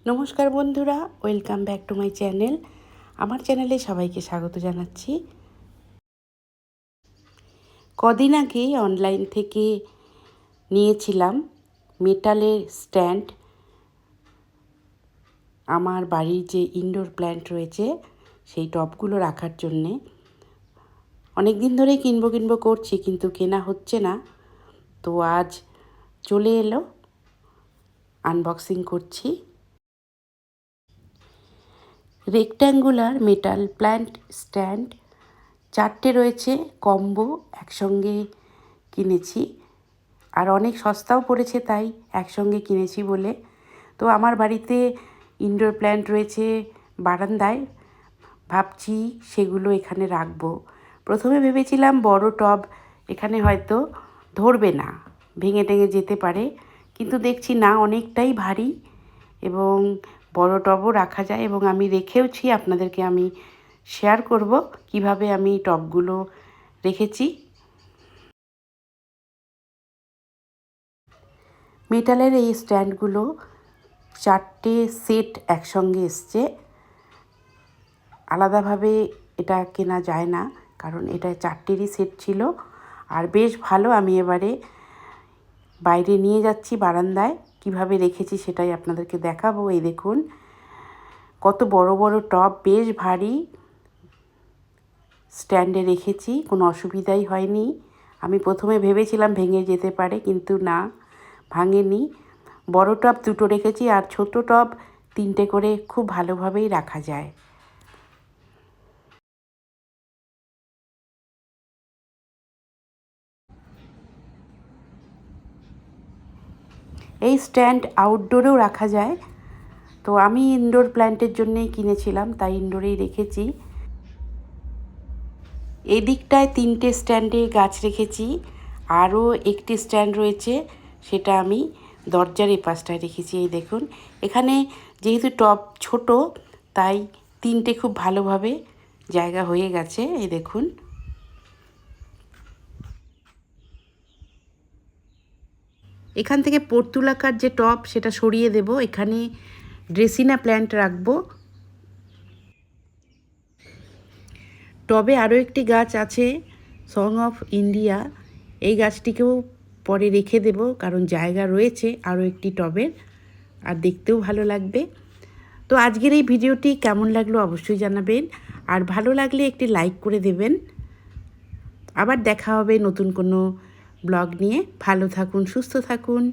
নমস্কার বন্ধুরা, welcome back to my channel. আমার চ্যানেলে সবাইকে স্বাগত জানাচ্ছি। কদিন আগে অনলাইন থেকে নিয়েছিলাম মেটালের স্ট্যান্ড। আমার বাড়ির যে ইনডোর প্ল্যান্ট রয়েছে সেই টবগুলো রাখার জন্যে অনেক দিন ধরেই কিনবো করছি, কিন্তু কেনা হচ্ছে না। তো আজ চলে এলো, আনবক্সিং করছি। রেক্ট্যাঙ্গুলার মেটাল প্ল্যান্ট স্ট্যান্ড 4টে রয়েছে, কম্বো একসঙ্গে কিনেছি। আর অনেক সস্তাও পড়েছে, তাই একসঙ্গে কিনেছি বলে। তো আমার বাড়িতে ইনডোর প্ল্যান্ট রয়েছে বারান্দায়, ভাবছি সেগুলো এখানে রাখবো। প্রথমে ভেবেছিলাম বড় টব এখানে হয়তো ধরবে না, ভেঙে টেঙে যেতে পারে, কিন্তু দেখছি না, অনেকটাই ভারী এবং বড় টবও রাখা যায়। এবং আমি রেখেওছি, আপনাদেরকে আমি শেয়ার করব কিভাবে আমি টবগুলো রেখেছি। মেটালের এই স্ট্যান্ডগুলো 4টে সেট একসঙ্গে এসছে, আলাদাভাবে এটা কেনা যায় না, কারণ এটা 4টেরই সেট ছিল। আর বেশ ভালো। আমি এবারে বাইরে নিয়ে যাচ্ছি বারান্দায়, কিভাবে রেখেছি সেটাই আপনাদেরকে দেখাবো। এই দেখুন কত বড় বড় টব, বেশ ভারী। স্ট্যান্ডে রেখেছি, কোনো অসুবিধাই হয়নি। আমি প্রথমে ভেবেছিলাম ভেঙে যেতে পারে, কিন্তু না, ভাঙেনি। বড় টব 2টো রেখেছি, আর ছোট টব 3টে করে খুব ভালোভাবেই রাখা যায়। এই স্ট্যান্ড আউটডোরেও রাখা যায়। তো আমি ইনডোর প্ল্যান্টের জন্যেই কিনেছিলাম, তাই ইনডোরেই রেখেছি। এই দিকটায় 3টে স্ট্যান্ডে গাছ রেখেছি, আরও একটি স্ট্যান্ড রয়েছে, সেটা আমি দরজার এই পাশটায় রেখেছি। এই দেখুন, এখানে যেহেতু টব ছোট, তাই 3টে খুব ভালোভাবে জায়গা হয়ে গেছে। এই দেখুন, এখান থেকে পর্তুলাকার যে টব সেটা সরিয়ে দেব, এখানে ড্রেসিনা প্ল্যান্ট রাখবো। টবে আরও একটি গাছ আছে, সং অফ ইন্ডিয়া। এই গাছটিকেও পরে রেখে দেব, কারণ জায়গা রয়েছে আরও একটি টবের, আর দেখতেও ভালো লাগবে। তো আজকের এই ভিডিওটি কেমন লাগলো অবশ্যই জানাবেন, আর ভালো লাগলে একটি লাইক করে দেবেন। আবার দেখা হবে নতুন কোনো ব্লগ নিয়ে। ভালো থাকুন, সুস্থ থাকুন।